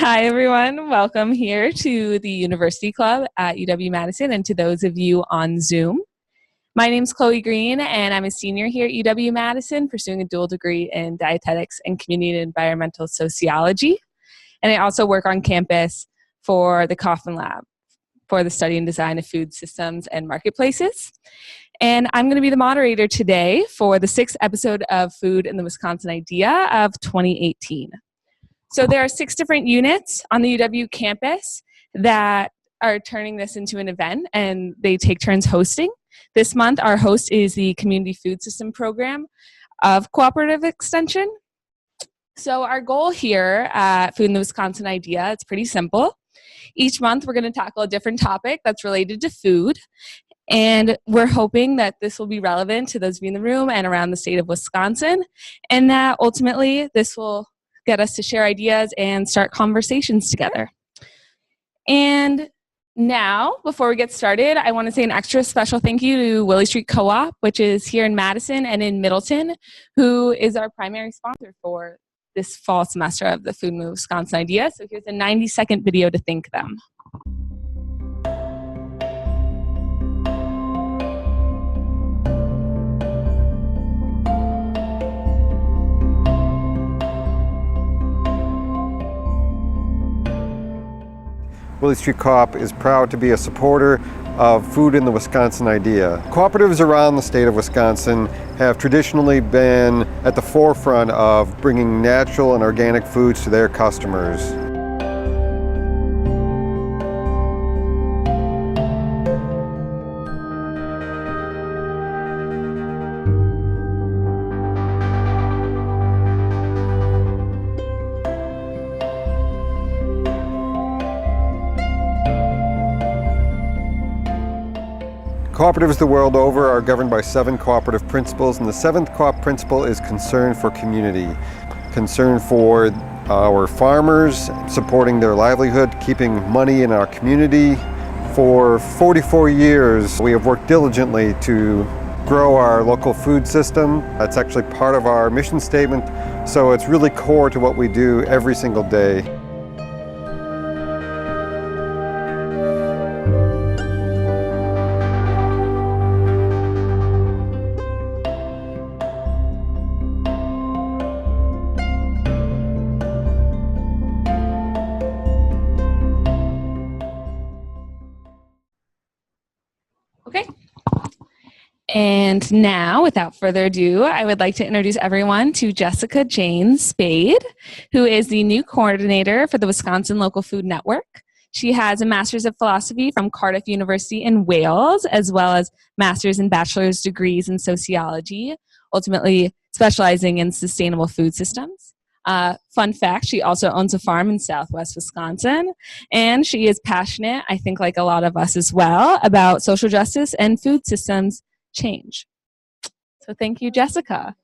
Hi, everyone. Welcome here to the University Club at UW-Madison and to those of you on Zoom. My name is Chloe Green, and I'm a senior here at UW-Madison pursuing a dual degree in dietetics and community and environmental sociology. And I also work on campus for the Kaufman Lab for the study and design of food systems and marketplaces. And I'm going to be the moderator today for the 6th episode of Food in the Wisconsin Idea of 2018. So there are 6 different units on the UW campus that are turning this into an event, and they take turns hosting. This month, our host is the Community Food System Program of Cooperative Extension. So our goal here at Food in the Wisconsin Idea, it's pretty simple. Each month, we're going to tackle a different topic that's related to food, and we're hoping that this will be relevant to those of you in the room and around the state of Wisconsin, and that ultimately this will get us to share ideas and start conversations together. And now, before we get started, I want to say an extra special thank you to Willie Street Co-op, which is here in Madison and in Middleton, who is our primary sponsor for this fall semester of the Food in the Wisconsin Idea. So here's a 90-second video to thank them. Willie Street Co-op is proud to be a supporter of Food in the Wisconsin Idea. Cooperatives around the state of Wisconsin have traditionally been at the forefront of bringing natural and organic foods to their customers. Cooperatives the world over are governed by 7 cooperative principles, and the 7th co-op principle is concern for community. Concern for our farmers, supporting their livelihood, keeping money in our community. For 44 years, we have worked diligently to grow our local food system. That's actually part of our mission statement, so it's really core to what we do every single day. Okay. And now, without further ado, I would like to introduce everyone to Jessica Jane Spayde, who is the new coordinator for the Wisconsin Local Food Network. She has a Master's of Philosophy from Cardiff University in Wales, as well as Master's and Bachelor's degrees in Sociology, ultimately specializing in sustainable food systems. Fun fact, she also owns a farm in Southwest Wisconsin, and she is passionate, I think like a lot of us as well, about social justice and food systems change. So thank you, Jessica.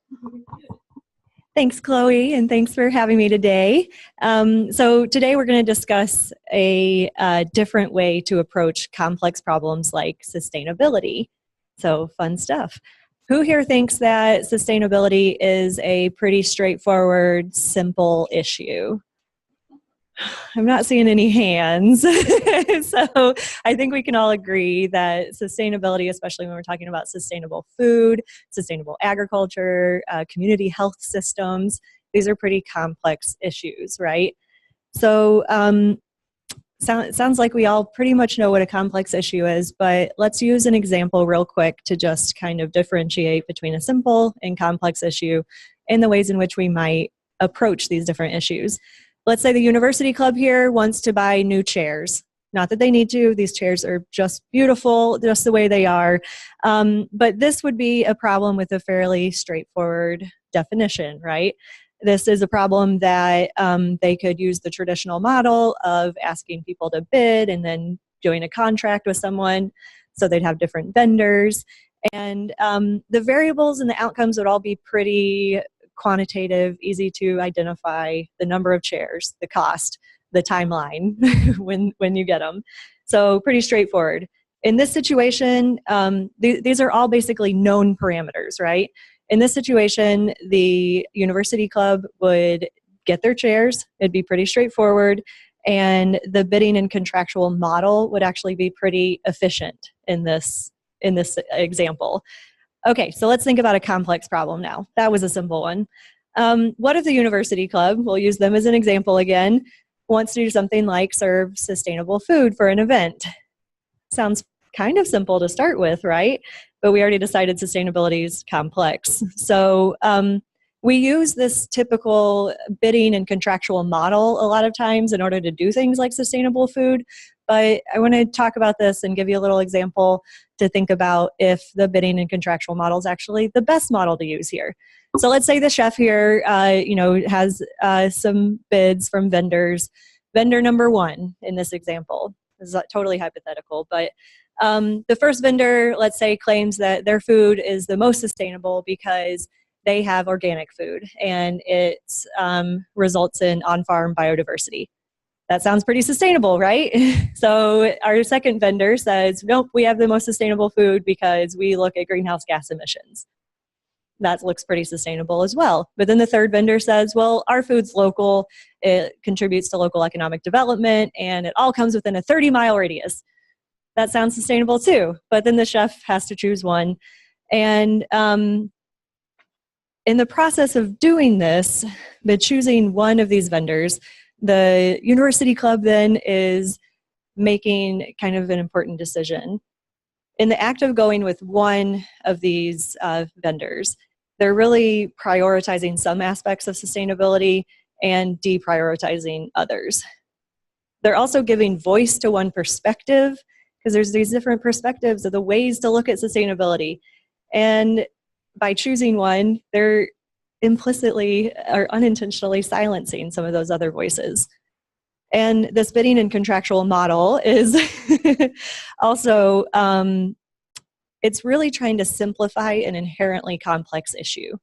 Thanks, Chloe, and thanks for having me today. So today we're going to discuss a different way to approach complex problems like sustainability. So fun stuff. Who here thinks that sustainability is a pretty straightforward, simple issue? I'm not seeing any hands. So I think we can all agree that sustainability, especially when we're talking about sustainable food, sustainable agriculture, community health systems, these are pretty complex issues, right? So sounds like we all pretty much know what a complex issue is, but let's use an example real quick to just kind of differentiate between a simple and complex issue and the ways in which we might approach these different issues. Let's say the University Club here wants to buy new chairs. Not that they need to, these chairs are just beautiful, just the way they are. But this would be a problem with a fairly straightforward definition, right? This is a problem that they could use the traditional model of asking people to bid and then doing a contract with someone, so they'd have different vendors. And the variables and the outcomes would all be pretty quantitative, easy to identify: the number of chairs, the cost, the timeline when you get them. So pretty straightforward. In this situation, these are all basically known parameters, right? In this situation, the University Club would get their chairs. It'd be pretty straightforward. And the bidding and contractual model would actually be pretty efficient in this example. Okay, so let's think about a complex problem now. That was a simple one. What if the university club, we'll use them as an example again, wants to do something like serve sustainable food for an event? Sounds kind of simple to start with, right? But we already decided sustainability is complex. So we use this typical bidding and contractual model a lot of times in order to do things like sustainable food. But I want to talk about this and give you a little example to think about if the bidding and contractual model is actually the best model to use here. So let's say the chef here, has some bids from vendors. Vendor number one in this example, this is totally hypothetical, but the first vendor, let's say, claims that their food is the most sustainable because they have organic food and it results in on-farm biodiversity. That sounds pretty sustainable, right? So our second vendor says, nope, we have the most sustainable food because we look at greenhouse gas emissions. That looks pretty sustainable as well. But then the third vendor says, well, our food's local, it contributes to local economic development, and it all comes within a 30-mile radius. That sounds sustainable too. But then the chef has to choose one. And in the process of doing this, but choosing one of these vendors, the university club then is making kind of an important decision. In the act of going with one of these vendors, they're really prioritizing some aspects of sustainability and deprioritizing others. They're also giving voice to one perspective, because there's these different perspectives of the ways to look at sustainability. And by choosing one, they're implicitly or unintentionally silencing some of those other voices. And this bidding and contractual model is also, it's really trying to simplify an inherently complex issue.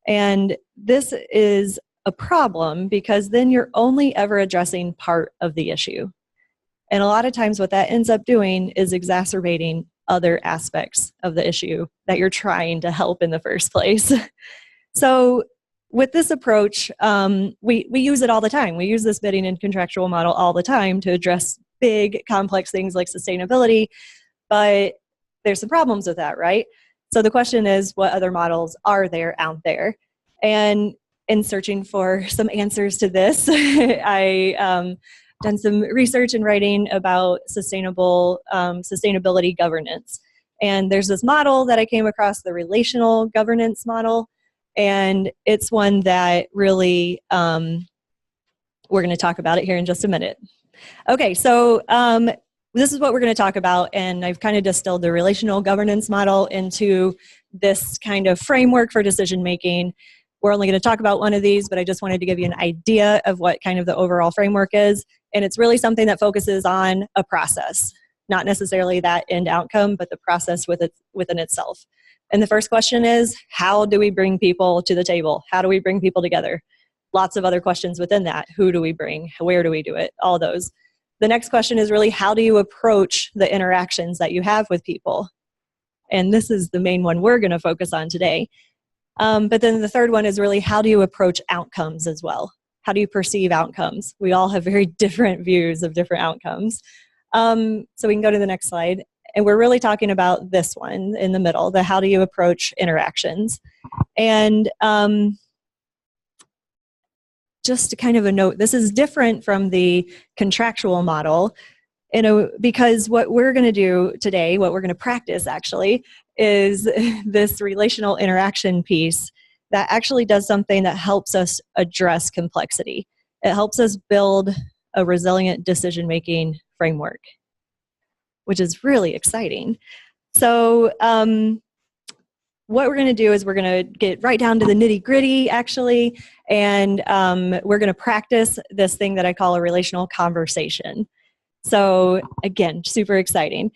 And this is a problem because then you're only ever addressing part of the issue. And a lot of times what that ends up doing is exacerbating other aspects of the issue that you're trying to help in the first place. So with this approach, we use it all the time. We use this bidding and contractual model all the time to address big, complex things like sustainability, but there's some problems with that, right? So the question is, what other models are there out there? And in searching for some answers to this, I done some research and writing about sustainability governance. And there's this model that I came across, the relational governance model. And it's one that really, we're going to talk about it here in just a minute. Okay, so this is what we're going to talk about. And I've kind of distilled the relational governance model into this kind of framework for decision making. We're only going to talk about one of these, but I just wanted to give you an idea of what kind of the overall framework is. And it's really something that focuses on a process, not necessarily that end outcome, but the process within itself. And the first question is, how do we bring people to the table? How do we bring people together? Lots of other questions within that. Who do we bring? Where do we do it? All those. The next question is really, how do you approach the interactions that you have with people? And this is the main one we're going to focus on today. But then the third one is really, how do you approach outcomes as well? How do you perceive outcomes? We all have very different views of different outcomes. So we can go to the next slide. And we're really talking about this one in the middle, the how do you approach interactions. And just to kind of a note, this is different from the contractual model, because what we're going to do today, what we're going to practice actually, is this relational interaction piece that actually does something that helps us address complexity. It helps us build a resilient decision-making framework, which is really exciting. So what we're going to do is we're going to get right down to the nitty-gritty, actually, and we're going to practice this thing that I call a relational conversation. So again, super exciting.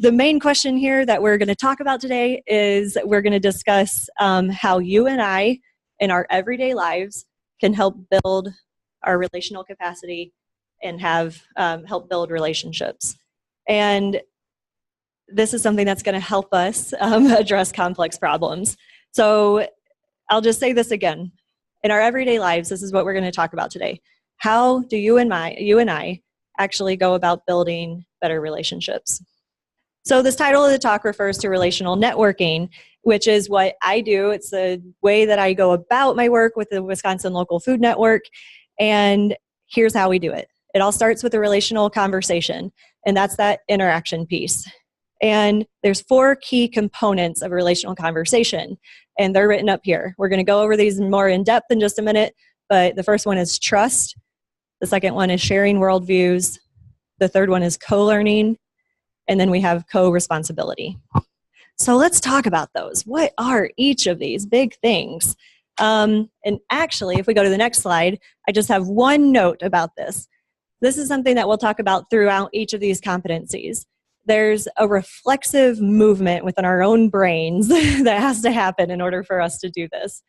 The main question here that we're going to talk about today is we're going to discuss how you and I, in our everyday lives, can help build our relational capacity and help build relationships. And this is something that's going to help us address complex problems. So I'll just say this again. In our everyday lives, this is what we're going to talk about today. How do you and I actually go about building better relationships? So this title of the talk refers to relational networking, which is what I do. It's the way that I go about my work with the Wisconsin Local Food Network. And here's how we do it. It all starts with a relational conversation, and that's that interaction piece. And there's 4 key components of a relational conversation, and they're written up here. We're going to go over these more in depth in just a minute, but the first one is trust. The second one is sharing worldviews. The third one is co-learning. And then we have co-responsibility. So let's talk about those. What are each of these big things? And actually, if we go to the next slide, I just have one note about this. This is something that we'll talk about throughout each of these competencies. There's a reflexive movement within our own brains that has to happen in order for us to do this.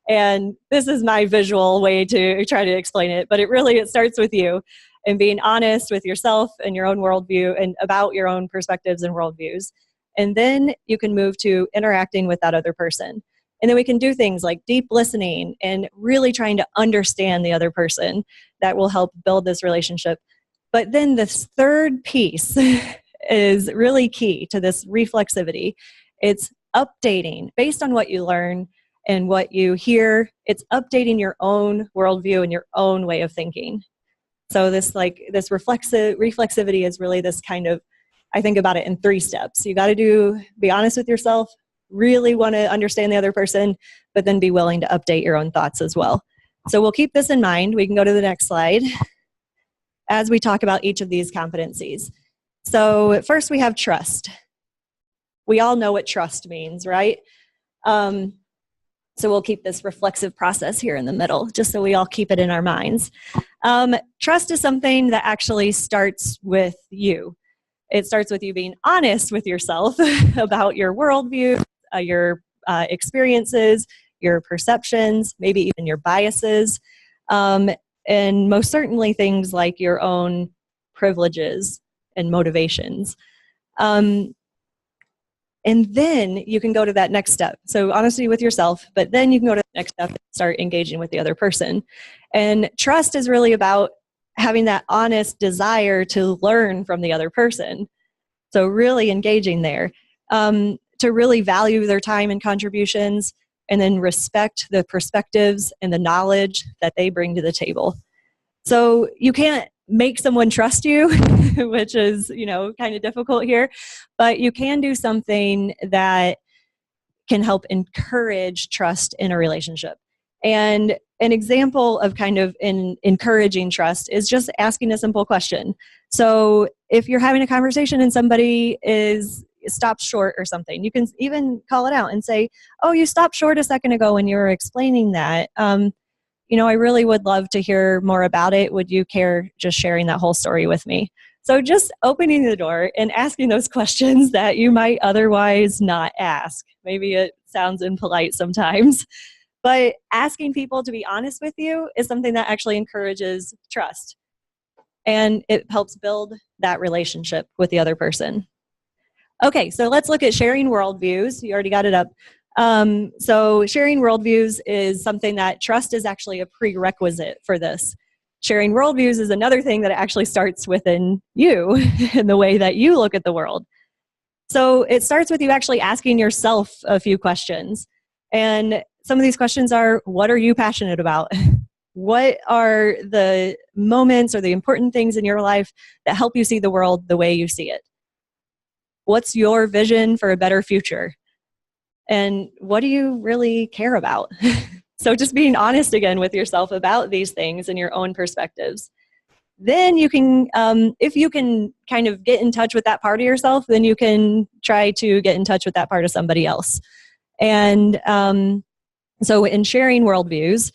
And this is my visual way to try to explain it, but it starts with you and being honest with yourself and your own worldview and about your own perspectives and worldviews. And then you can move to interacting with that other person. And then we can do things like deep listening and really trying to understand the other person. That will help build this relationship. But then this third piece is really key to this reflexivity. It's updating based on what you learn and what you hear. It's updating your own worldview and your own way of thinking. So this reflexivity is really this kind of, I think about it in 3 steps. You got to be honest with yourself, really want to understand the other person, but then be willing to update your own thoughts as well. So we'll keep this in mind. We can go to the next slide as we talk about each of these competencies. So first we have trust. We all know what trust means, right? So we'll keep this reflexive process here in the middle, just so we all keep it in our minds. Trust is something that actually starts with you. It starts with you being honest with yourself about your worldview, your experiences, your perceptions, maybe even your biases, and most certainly things like your own privileges and motivations. And then you can go to that next step. So honesty with yourself, but then you can go to the next step and start engaging with the other person. And trust is really about having that honest desire to learn from the other person. So really engaging there, to really value their time and contributions, and then respect the perspectives and the knowledge that they bring to the table. So you can't make someone trust you, which is, kind of difficult here, but you can do something that can help encourage trust in a relationship. And an example of kind of encouraging trust is just asking a simple question. So if you're having a conversation and somebody stops short or something, you can even call it out and say, "Oh, you stopped short a second ago when you were explaining that. I really would love to hear more about it. Would you care just sharing that whole story with me?" So just opening the door and asking those questions that you might otherwise not ask. Maybe it sounds impolite sometimes, but asking people to be honest with you is something that actually encourages trust. And it helps build that relationship with the other person. Okay, so let's look at sharing worldviews. You already got it up. So sharing worldviews is something that trust is actually a prerequisite for this. Sharing worldviews is another thing that actually starts within you and the way that you look at the world. So it starts with you actually asking yourself a few questions. And some of these questions are, what are you passionate about? What are the moments or the important things in your life that help you see the world the way you see it? What's your vision for a better future? And what do you really care about? So just being honest again with yourself about these things and your own perspectives. Then you can, if you can kind of get in touch with that part of yourself, then you can try to get in touch with that part of somebody else. And so in sharing worldviews,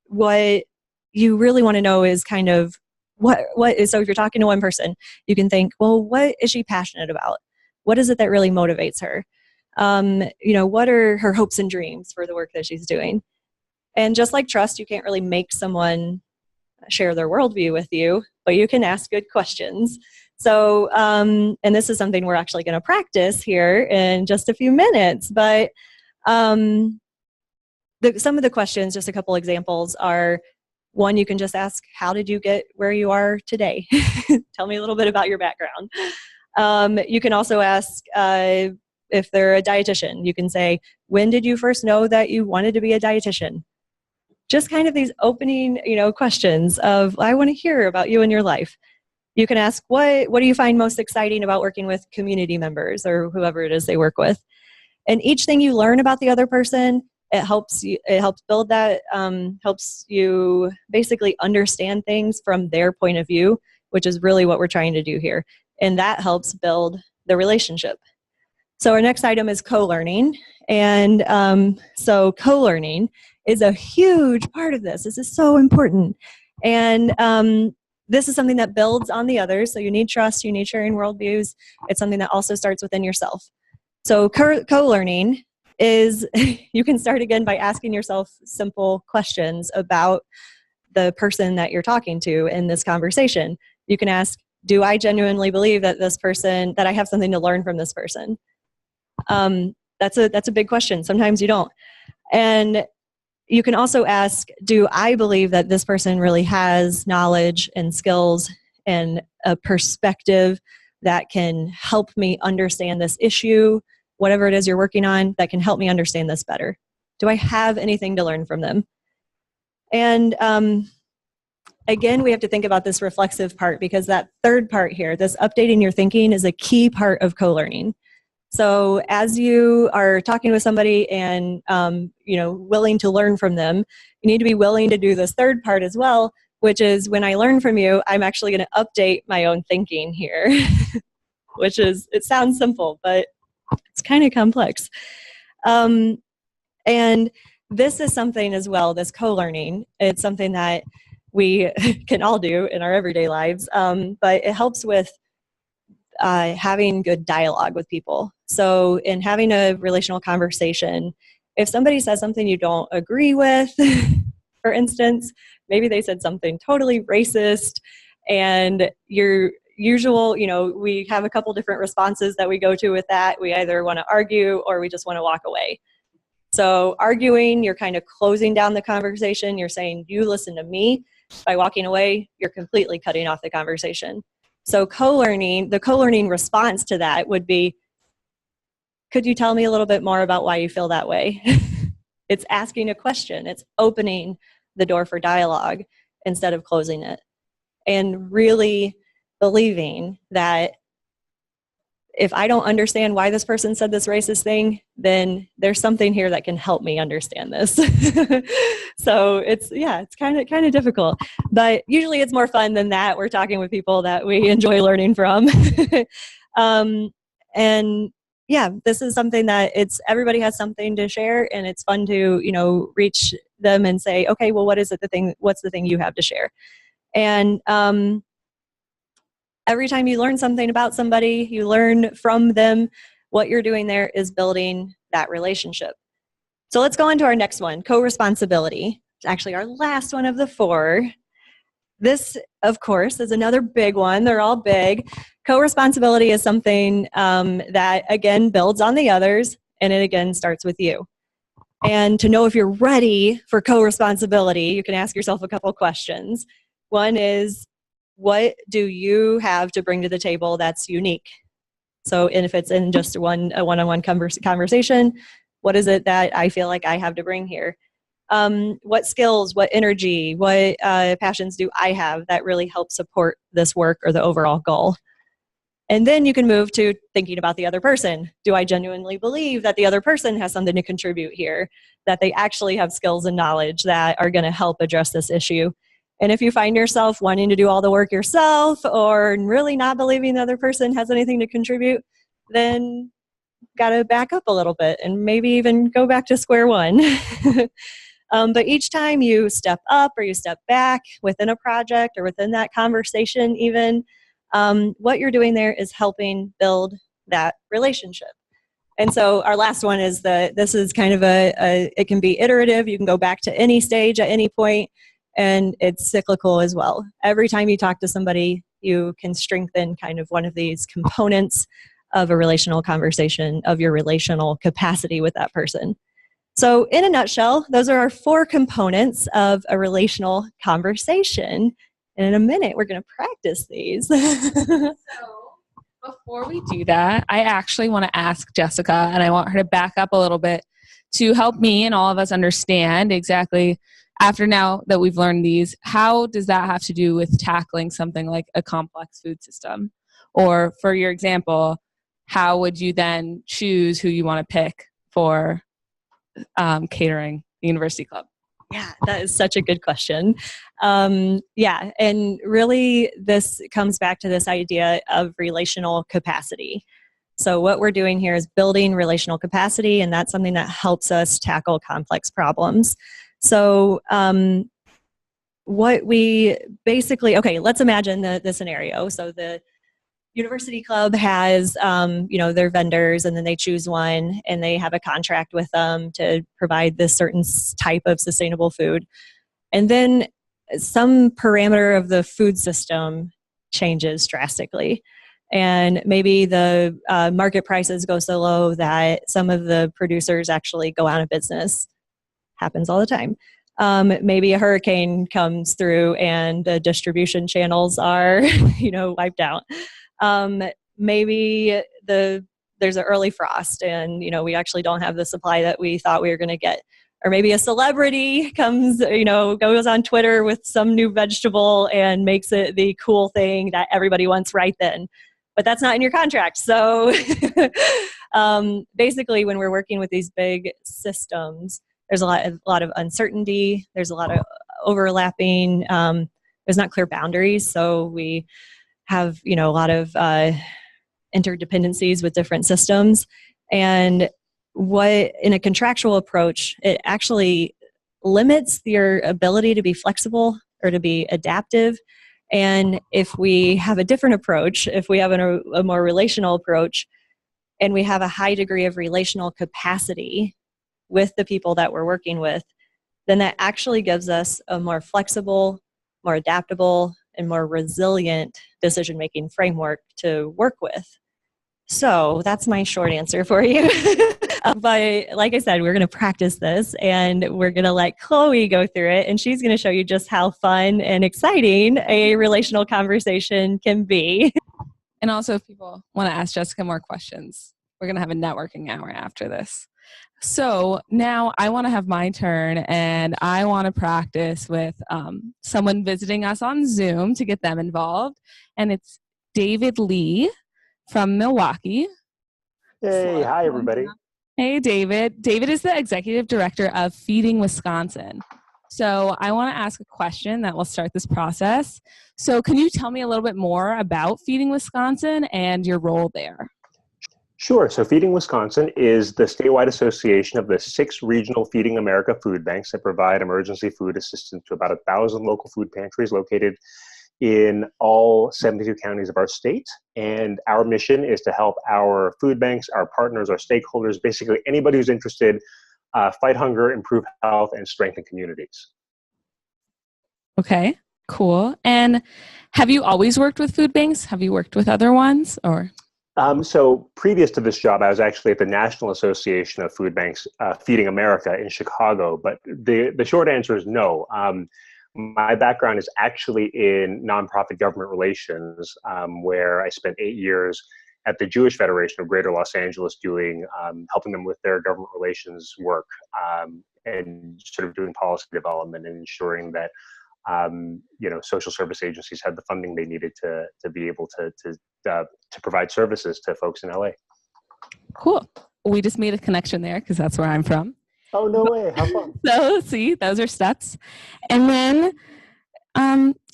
what you really want to know is kind of what is, so if you're talking to one person, you can think, well, what is she passionate about? What is it that really motivates her? What are her hopes and dreams for the work that she's doing? And just like trust, you can't really make someone share their worldview with you, but you can ask good questions. So, and this is something we're actually going to practice here in just a few minutes, but some of the questions, just a couple examples, are, One, you can just ask, how did you get where you are today? Tell me a little bit about your background. You can also ask if they're a dietitian. You can say, when did you first know that you wanted to be a dietitian? Just kind of these opening, questions of, I want to hear about you and your life. You can ask, what do you find most exciting about working with community members or whoever it is they work with? And each thing you learn about the other person, it helps build that, helps you basically understand things from their point of view, which is really what we're trying to do here. And that helps build the relationship. So our next item is co-learning. And so co-learning is a huge part of this. This is so important. And this is something that builds on the others. So you need trust, you need sharing worldviews. It's something that also starts within yourself. So co-learning is, you can start again by asking yourself simple questions about the person that you're talking to in this conversation. You can ask, do I genuinely believe that that I have something to learn from this person? That's a big question. Sometimes you don't. And you can also ask, do I believe that this person really has knowledge and skills and a perspective that can help me understand this issue, whatever it is you're working on, that can help me understand this better? Do I have anything to learn from them? And again, we have to think about this reflexive part, because that third part here, this updating your thinking, is a key part of co-learning. So as you are talking with somebody and willing to learn from them, you need to be willing to do this third part as well, which is, when I learn from you, I'm actually going to update my own thinking here, which is, it sounds simple, but it's kind of complex. And this is something as well, this co-learning, it's something that we can all do in our everyday lives, but it helps with having good dialogue with people. So in having a relational conversation, if somebody says something you don't agree with, for instance, maybe they said something totally racist, and your usual, we have a couple different responses that we go to with that. We either want to argue or we just want to walk away. So arguing, you're kind of closing down the conversation. You're saying, you listen to me. By walking away, you're completely cutting off the conversation. So the co-learning response to that would be, could you tell me a little bit more about why you feel that way? It's asking a question. It's opening the door for dialogue instead of closing it. And really believing that if I don't understand why this person said this racist thing, then there's something here that can help me understand this. So it's kind of difficult, but usually it's more fun than that. We're talking with people that we enjoy learning from. And yeah, this is something that everybody has something to share, and it's fun to, reach them and say, okay, well, what's the thing you have to share? And, every time you learn something about somebody, you learn from them. What you're doing there is building that relationship. So let's go on to our next one, Coresponsibility. It's actually our last one of the 4. This, of course, is another big one. They're all big. Coresponsibility is something that, again, builds on the others, and it, again, starts with you. And to know if you're ready for coresponsibility, you can ask yourself a couple questions. One is, what do you have to bring to the table that's unique? So, and if it's in just a one-on-one conversation, what is it that I feel like I have to bring here? What skills, what energy, what passions do I have that really help support this work or the overall goal? And then you can move to thinking about the other person. Do I genuinely believe that the other person has something to contribute here, that they actually have skills and knowledge that are going to help address this issue? And if you find yourself wanting to do all the work yourself or really not believing the other person has anything to contribute, then got to back up a little bit and maybe even go back to square one. But each time you step up or you step back within a project or within that conversation even, what you're doing there is helping build that relationship. And so our last one is this is kind of it can be iterative. You can go back to any stage at any point. And it's cyclical as well. Every time you talk to somebody, you can strengthen kind of one of these components of a relational conversation, of your relational capacity with that person. So in a nutshell, those are our 4 components of a relational conversation. And in a minute, we're going to practice these. So before we do that, I actually want to ask Jessica, and I want her to back up a little bit to help me and all of us understand exactly, after now that we've learned these, how does that have to do with tackling something like a complex food system? Or for your example, how would you then choose who you want to pick for catering the university club? Yeah, that is such a good question. Yeah, and really this comes back to this idea of relational capacity. So what we're doing here is building relational capacity, and that's something that helps us tackle complex problems. So what we basically, okay, let's imagine the scenario. So the university club has, their vendors, and then they choose one, and they have a contract with them to provide this certain type of sustainable food. And then some parameter of the food system changes drastically. And maybe the market prices go so low that some of the producers actually go out of business. Happens all the time. Maybe a hurricane comes through and the distribution channels are, wiped out. Maybe there's an early frost and, we actually don't have the supply that we thought we were going to get. Or maybe a celebrity comes, goes on Twitter with some new vegetable and makes it the cool thing that everybody wants right then. But that's not in your contract. So basically, when we're working with these big systems, there's a lot of uncertainty. There's a lot of overlapping. There's not clear boundaries. So we have, a lot of interdependencies with different systems. And what in a contractual approach, it actually limits your ability to be flexible or to be adaptive. And if we have a different approach, if we have a more relational approach, and we have a high degree of relational capacity with the people that we're working with, then that actually gives us a more flexible, more adaptable, and more resilient decision-making framework to work with. So that's my short answer for you. But like I said, we're going to practice this, and we're going to let Chloe go through it, and she's going to show you just how fun and exciting a relational conversation can be. And also, if people want to ask Jessica more questions, we're going to have a networking hour after this. So now I want to have my turn, and I want to practice with someone visiting us on Zoom to get them involved. And it's David Lee from Milwaukee. Hey, hi, everybody. Hey, David. David is the executive director of Feeding Wisconsin. So I want to ask a question that will start this process. So can you tell me a little bit more about Feeding Wisconsin and your role there? Sure. So Feeding Wisconsin is the statewide association of the 6 regional Feeding America food banks that provide emergency food assistance to about 1,000 local food pantries located in all 72 counties of our state. And our mission is to help our food banks, our partners, our stakeholders, basically anybody who's interested, fight hunger, improve health, and strengthen communities. Okay, cool. And have you always worked with food banks? Have you worked with other ones, or? So previous to this job, I was actually at the National Association of Food Banks, Feeding America in Chicago. But the short answer is no. My background is actually in nonprofit government relations, where I spent 8 years at the Jewish Federation of Greater Los Angeles doing, helping them with their government relations work, and sort of doing policy development and ensuring that social service agencies had the funding they needed to be able to provide services to folks in LA. Cool. We just made a connection there because that's where I'm from. Oh, no way. How fun. So see, those are steps. And then,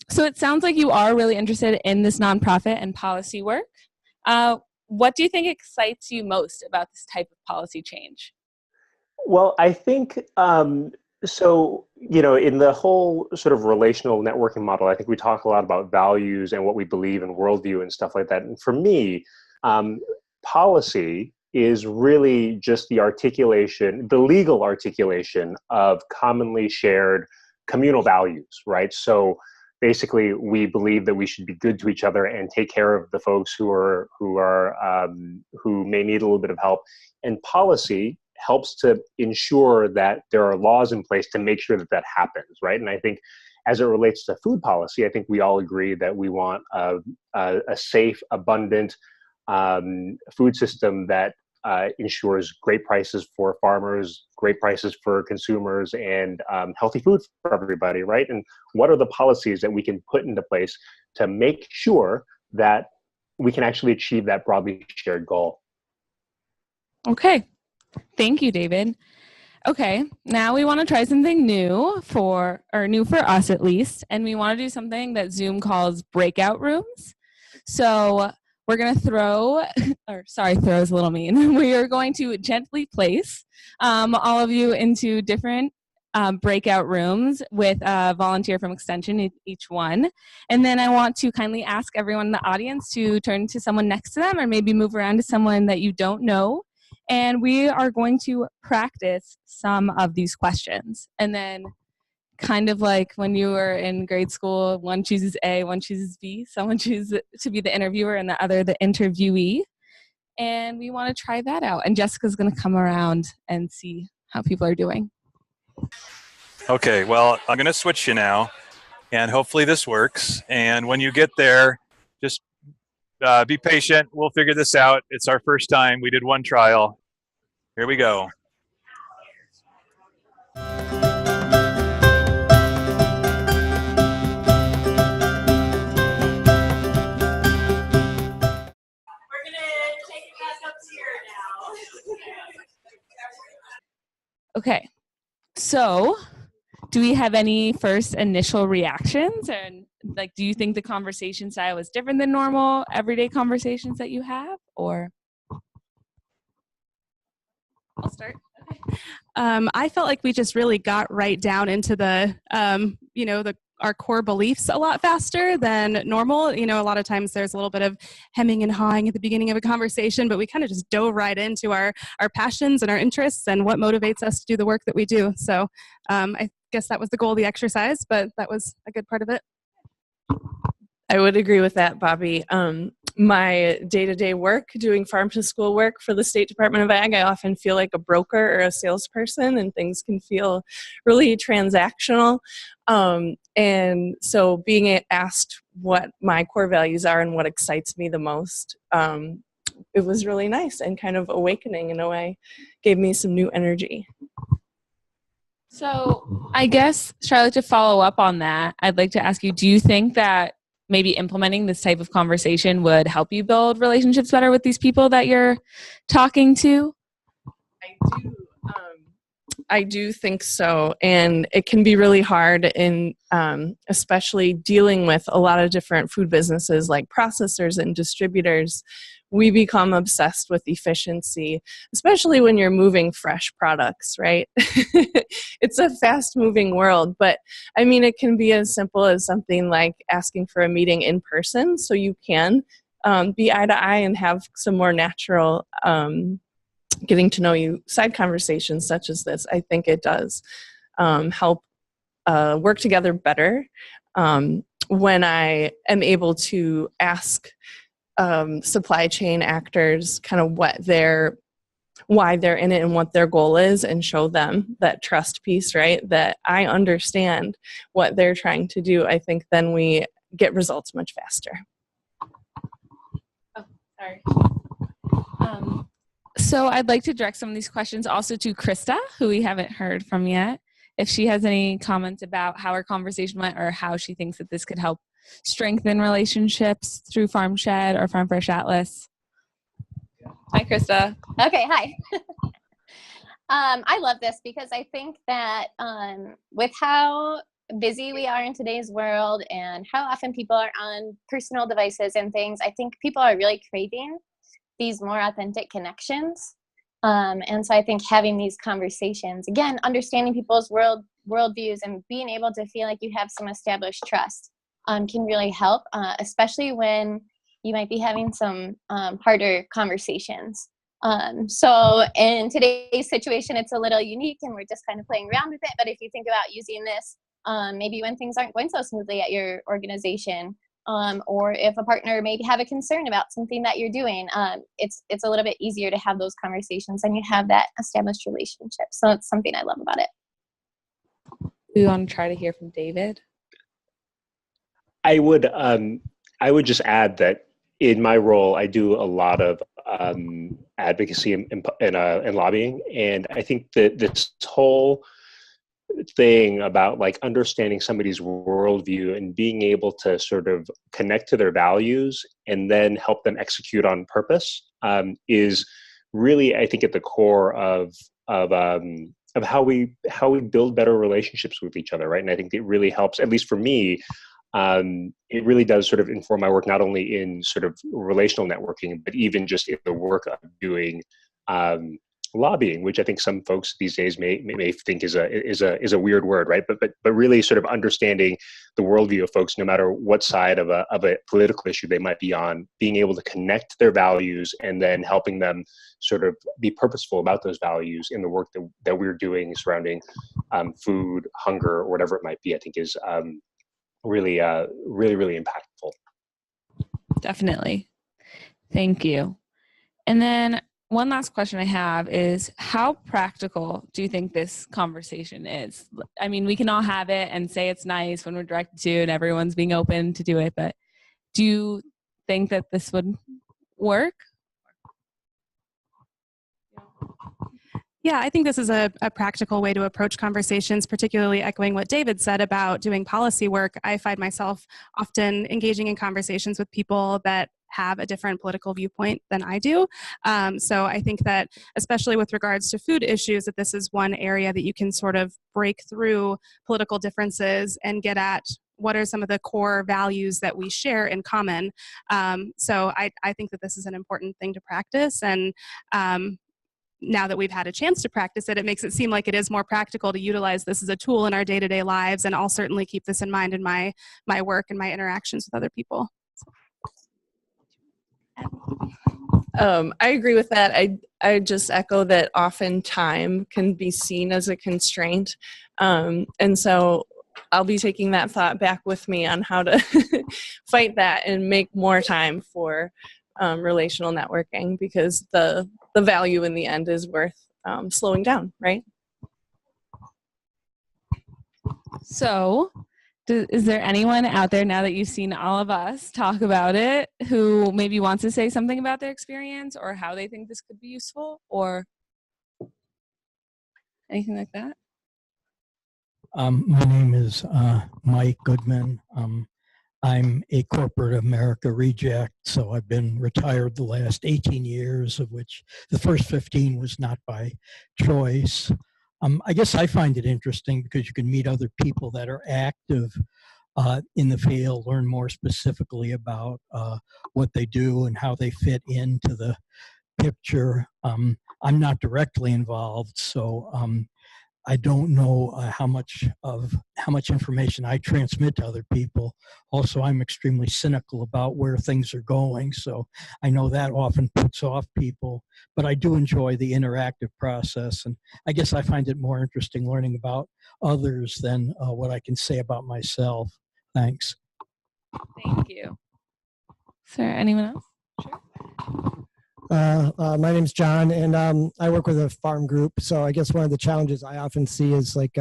so it sounds like you are really interested in this nonprofit and policy work. What do you think excites you most about this type of policy change? Well, I think, in the whole sort of relational networking model, I think we talk a lot about values and what we believe in worldview and stuff like that. And for me, policy is really just the legal articulation of commonly shared communal values, right? So basically, we believe that we should be good to each other and take care of the folks who may need a little bit of help. And policy helps to ensure that there are laws in place to make sure that that happens, right? And I think as it relates to food policy, I think we all agree that we want a safe, abundant food system that ensures great prices for farmers, great prices for consumers, and healthy food for everybody, right? And what are the policies that we can put into place to make sure that we can actually achieve that broadly shared goal? Okay. Thank you, David. Okay, now we want to try something new for us at least, and we want to do something that Zoom calls breakout rooms. So we're going to throw is a little mean. We are going to gently place all of you into different breakout rooms with a volunteer from Extension each one. And then I want to kindly ask everyone in the audience to turn to someone next to them or maybe move around to someone that you don't know. And we are going to practice some of these questions. And then kind of like when you were in grade school, one chooses A, one chooses B, someone chooses to be the interviewer and the other the interviewee. And we want to try that out. And Jessica's going to come around and see how people are doing. Okay, well, I'm going to switch you now, and hopefully this works. And when you get there, just be patient. We'll figure this out. It's our first time. We did one trial. Here we go. We're going to take it back up here now. Okay, so do we have any first initial reactions? And like, do you think the conversation style is different than normal everyday conversations that you have? Or I'll start. Okay. I felt like we just really got right down into the, our core beliefs a lot faster than normal. You know, a lot of times there's a little bit of hemming and hawing at the beginning of a conversation, but we kind of just dove right into our passions and our interests and what motivates us to do the work that we do. So I guess that was the goal of the exercise, but that was a good part of it. I would agree with that, Bobby. My day-to-day work, doing farm-to-school work for the State Department of Ag, I often feel like a broker or a salesperson, and things can feel really transactional. And so being asked what my core values are and what excites me the most, it was really nice and kind of awakening in a way, gave me some new energy. So I guess, Charlotte, to follow up on that, I'd like to ask you, do you think that maybe implementing this type of conversation would help you build relationships better with these people that you're talking to? I do think so, and it can be really hard in especially dealing with a lot of different food businesses like processors and distributors. We become obsessed with efficiency, especially when you're moving fresh products, right? It's a fast-moving world, but I mean, it can be as simple as something like asking for a meeting in person so you can be eye to eye and have some more natural getting to know you side conversations such as this. I think it does help work together better when I am able to ask supply chain actors kind of why they're in it and what their goal is, and show them that trust piece, right? That I understand what they're trying to do. I think then we get results much faster. Oh, sorry. So I'd like to direct some of these questions also to Krista, who we haven't heard from yet. If she has any comments about how her conversation went or how she thinks that this could help strengthen relationships through Farmshed or Farm Fresh Atlas. Hi, Krista. Okay, hi. I love this because I think that with how busy we are in today's world and how often people are on personal devices and things, I think people are really craving these more authentic connections. And so I think having these conversations, again, understanding people's worldviews and being able to feel like you have some established trust can really help, especially when you might be having some harder conversations. So in today's situation, it's a little unique and we're just kind of playing around with it. But if you think about using this, maybe when things aren't going so smoothly at your organization, or if a partner maybe have a concern about something that you're doing, it's a little bit easier to have those conversations and you have that established relationship. So it's something I love about it. We want to try to hear from David. I would just add that in my role, I do a lot of advocacy and lobbying, and I think that this whole thing about like understanding somebody's worldview and being able to sort of connect to their values and then help them execute on purpose is really, I think, at the core of how we build better relationships with each other, right? And I think it really helps, at least for me. It really does sort of inform my work, not only in sort of relational networking, but even just in the work of doing lobbying, which I think some folks these days may think is a weird word, right? But really sort of understanding the worldview of folks, no matter what side of a political issue they might be on, being able to connect their values and then helping them sort of be purposeful about those values in the work that we're doing surrounding food, hunger, or whatever it might be, I think is really impactful. Definitely. Thank you. And then one last question I have is, how practical do you think this conversation is? I mean, we can all have it and say it's nice when we're directed to and everyone's being open to do it, but do you think that this would work? Yeah, I think this is a practical way to approach conversations, particularly echoing what David said about doing policy work. I find myself often engaging in conversations with people that have a different political viewpoint than I do. So I think that, especially with regards to food issues, that this is one area that you can sort of break through political differences and get at what are some of the core values that we share in common. So I think that this is an important thing to practice, and now that we've had a chance to practice it, it makes it seem like it is more practical to utilize this as a tool in our day-to-day lives, and I'll certainly keep this in mind in my work and my interactions with other people. I agree with that. I just echo that often time can be seen as a constraint. And so I'll be taking that thought back with me on how to fight that and make more time for relational networking, because the value in the end is worth slowing down, right? So, is there anyone out there, now that you've seen all of us talk about it, who maybe wants to say something about their experience or how they think this could be useful or anything like that? My name is Mike Goodman. I'm a corporate America reject, so I've been retired the last 18 years, of which the first 15 was not by choice. I guess I find it interesting because you can meet other people that are active in the field, learn more specifically about what they do and how they fit into the picture. I'm not directly involved, so I don't know how much information I transmit to other people. Also, I'm extremely cynical about where things are going, so I know that often puts off people, but I do enjoy the interactive process, and I guess I find it more interesting learning about others than what I can say about myself. Thanks. Thank you. Is there anyone else? Sure. My name's John, and I work with a farm group. So I guess one of the challenges I often see is like,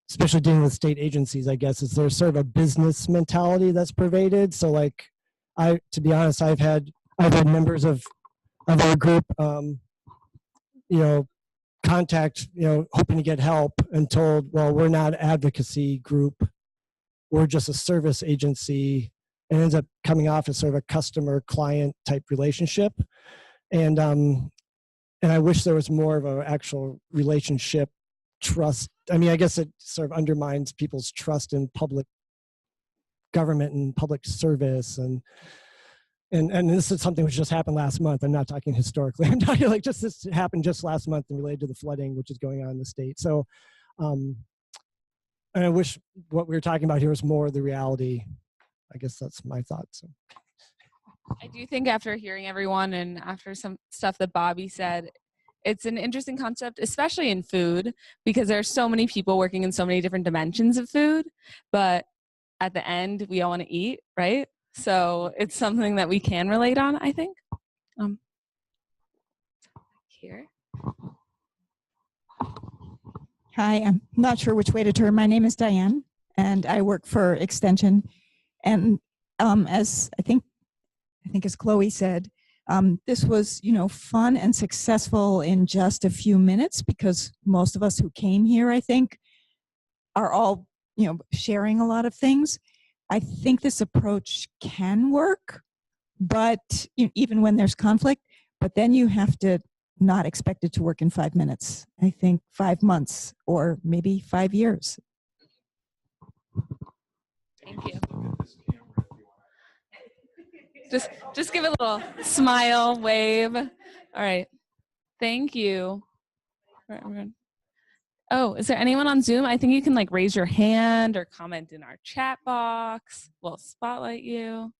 especially dealing with state agencies, I guess, is there's sort of a business mentality that's pervaded. So like, to be honest, I've had members of our group, contact, hoping to get help and told, well, we're not an advocacy group. We're just a service agency. And ends up coming off as sort of a customer-client type relationship, and I wish there was more of an actual relationship trust. I mean, I guess it sort of undermines people's trust in public government and public service, and this is something which just happened last month. I'm not talking historically. I'm talking like just this happened just last month and related to the flooding which is going on in the state. So, and I wish what we were talking about here was more the reality. I guess that's my thoughts. I do think after hearing everyone and after some stuff that Bobby said, it's an interesting concept, especially in food, because there are so many people working in so many different dimensions of food. But at the end, we all want to eat, right? So it's something that we can relate on, I think. Here. Hi, I'm not sure which way to turn. My name is Diane, and I work for Extension. And as I think as Chloe said, this was, fun and successful in just a few minutes, because most of us who came here, I think, are all, sharing a lot of things. I think this approach can work, but even when there's conflict, but then you have to not expect it to work in 5 minutes. I think 5 months or maybe 5 years. Thank you. Just give a little smile, wave. All right. Thank you. All right, oh, is there anyone on Zoom? I think you can raise your hand or comment in our chat box. We'll spotlight you.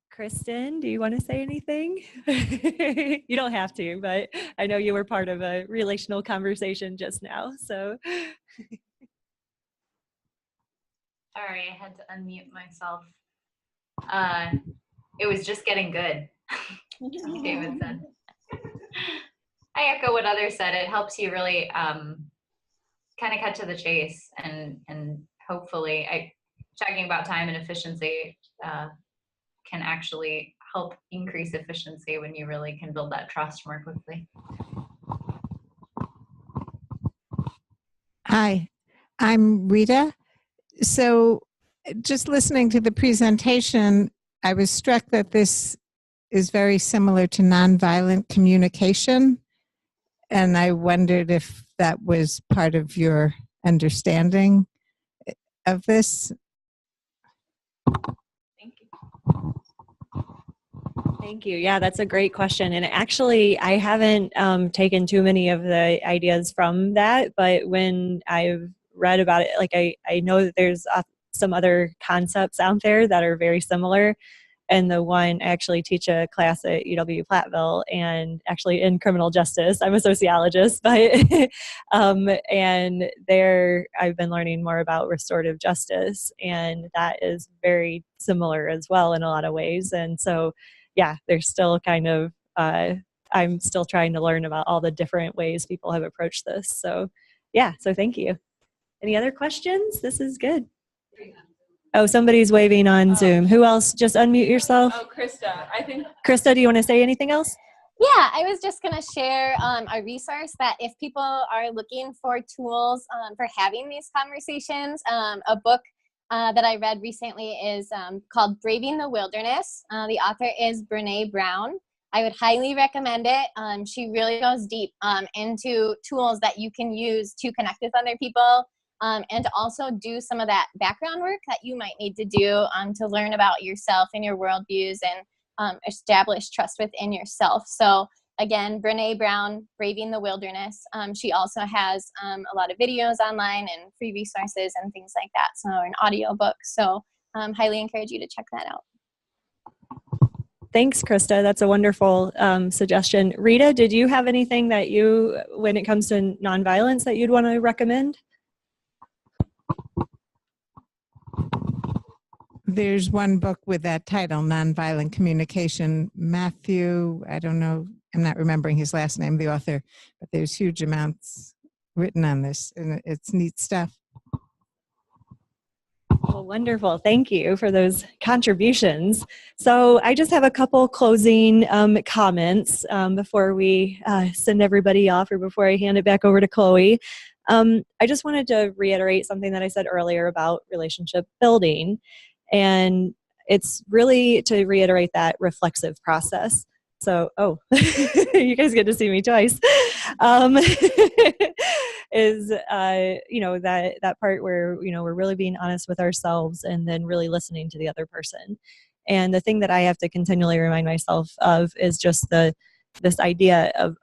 Kristen, do you want to say anything? You don't have to, but I know you were part of a relational conversation just now, so. Sorry, I had to unmute myself. It was just getting good, like David said. I echo what others said. It helps you really kind of cut to the chase, and hopefully, talking about time and efficiency can actually help increase efficiency when you really can build that trust more quickly. Hi, I'm Rita. So just listening to the presentation, I was struck that this is very similar to nonviolent communication. And I wondered if that was part of your understanding of this. Thank you. Yeah, that's a great question. And actually, I haven't taken too many of the ideas from that, but when I've read about it, I know that there's some other concepts out there that are very similar. And the one, I actually teach a class at UW-Platteville, and actually in criminal justice. I'm a sociologist, but and there I've been learning more about restorative justice, and that is very similar as well in a lot of ways. And so, yeah, there's still kind of, I'm still trying to learn about all the different ways people have approached this. So, yeah, so thank you. Any other questions? This is good. Oh, somebody's waving on Zoom. Who else? Just unmute yourself. Oh, Krista, I think. Krista, do you want to say anything else? Yeah, I was just going to share a resource that if people are looking for tools for having these conversations, a book that I read recently is called Braving the Wilderness. The author is Brene Brown. I would highly recommend it. She really goes deep into tools that you can use to connect with other people, and to also do some of that background work that you might need to do to learn about yourself and your worldviews and establish trust within yourself. So again, Brene Brown, Braving the Wilderness. She also has a lot of videos online and free resources and things like that. So an audio book. So highly encourage you to check that out. Thanks, Krista. That's a wonderful suggestion. Rita, did you have anything that you, when it comes to nonviolence, that you'd want to recommend? There's one book with that title, Nonviolent Communication. Matthew, I don't know, I'm not remembering his last name, the author, but there's huge amounts written on this, and it's neat stuff. Well, wonderful. Thank you for those contributions. So I just have a couple closing comments before we send everybody off, or before I hand it back over to Chloe. I just wanted to reiterate something that I said earlier about relationship building. And it's really to reiterate that reflexive process. So, oh, you guys get to see me twice. Is, that part where, we're really being honest with ourselves and then really listening to the other person. And the thing that I have to continually remind myself of is just this idea of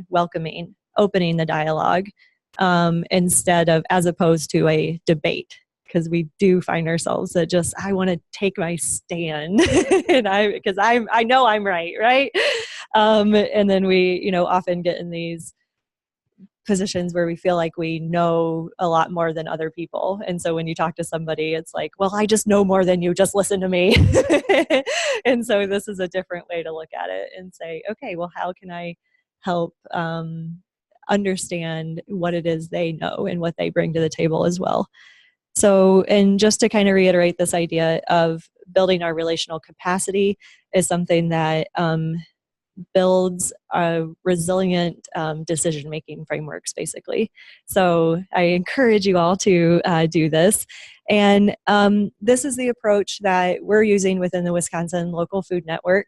welcoming, opening the dialogue, instead of, as opposed to a debate. because we do find ourselves that just, I want to take my stand and because I know I'm right. And then we, often get in these positions where we feel like we know a lot more than other people. And so when you talk to somebody, it's like, well, I just know more than you, just listen to me. And so this is a different way to look at it and say, okay, well, how can I help understand what it is they know and what they bring to the table as well. So, and just to kind of reiterate, this idea of building our relational capacity is something that builds resilient decision-making frameworks, basically. So I encourage you all to do this. And this is the approach that we're using within the Wisconsin Local Food Network.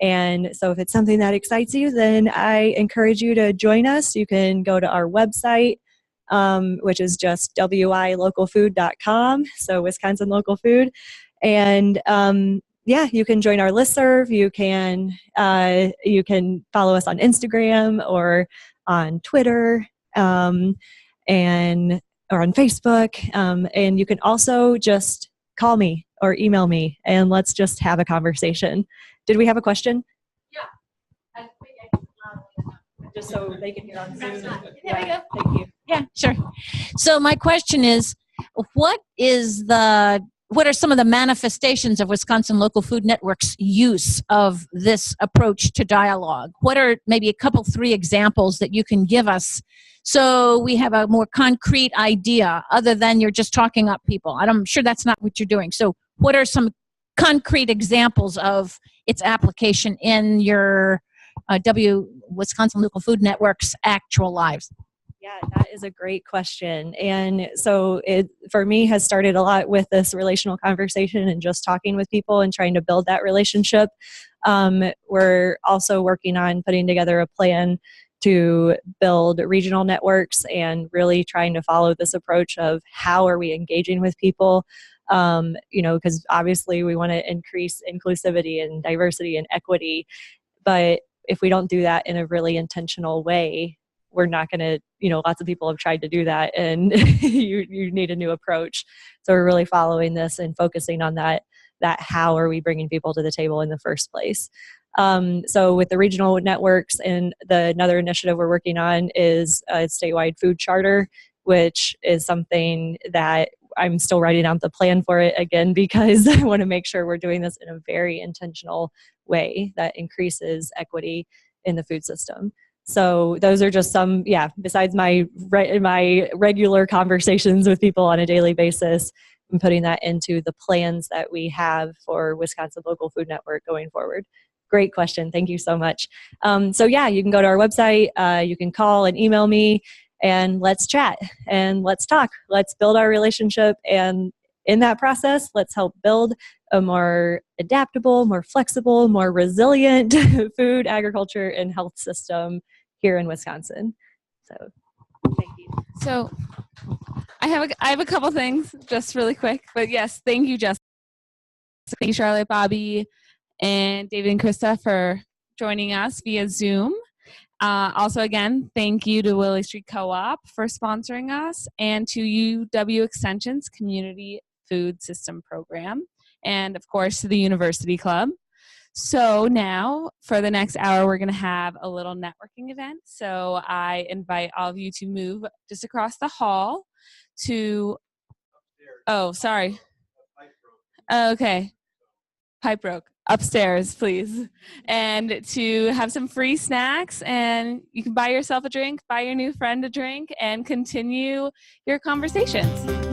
And so if it's something that excites you, then I encourage you to join us. You can go to our website, which is just wilocalfood.com, so Wisconsin Local Food. And you can join our listserv. You can follow us on Instagram or on Twitter or on Facebook. And you can also just call me or email me and let's just have a conversation. Did we have a question? Yeah. Just so they can hear on Zoom. There we go. Thank you. Yeah, sure. So my question is, what are some of the manifestations of Wisconsin Local Food Network's use of this approach to dialogue? What are maybe a couple, 3 examples that you can give us so we have a more concrete idea other than you're just talking up people? I'm sure that's not what you're doing. So what are some concrete examples of its application in your Wisconsin Local Food Network's actual lives? Yeah, that is a great question. And so it, for me, has started a lot with this relational conversation and just talking with people and trying to build that relationship. We're also working on putting together a plan to build regional networks and really trying to follow this approach of how are we engaging with people, because obviously we want to increase inclusivity and diversity and equity. But if we don't do that in a really intentional way, we're not going to, lots of people have tried to do that and you need a new approach. So we're really following this and focusing on that how are we bringing people to the table in the first place. So with the regional networks, and another initiative we're working on is a statewide food charter, which is something that I'm still writing out the plan for it again, because I want to make sure we're doing this in a very intentional way that increases equity in the food system. So those are just some, besides my regular conversations with people on a daily basis, I'm putting that into the plans that we have for Wisconsin Local Food Network going forward. Great question. Thank you so much. You can go to our website, you can call and email me, and let's chat and let's talk. Let's build our relationship. And in that process, let's help build a more adaptable, more flexible, more resilient food, agriculture, and health system here in Wisconsin. So thank you. So I have a couple things just really quick, but yes, thank you, Jessica. Thank you, Charlotte, Bobby, and David and Krista for joining us via Zoom. Also, again, thank you to Willie Street Co-op for sponsoring us, and to UW Extension's Community Food System Program, and of course to the University Club. So now, for the next hour, we're going to have a little networking event. So I invite all of you to move just across the hall to, oh, sorry. Okay. Pipe broke. Upstairs, please. And to have some free snacks, and you can buy yourself a drink, buy your new friend a drink, and continue your conversations.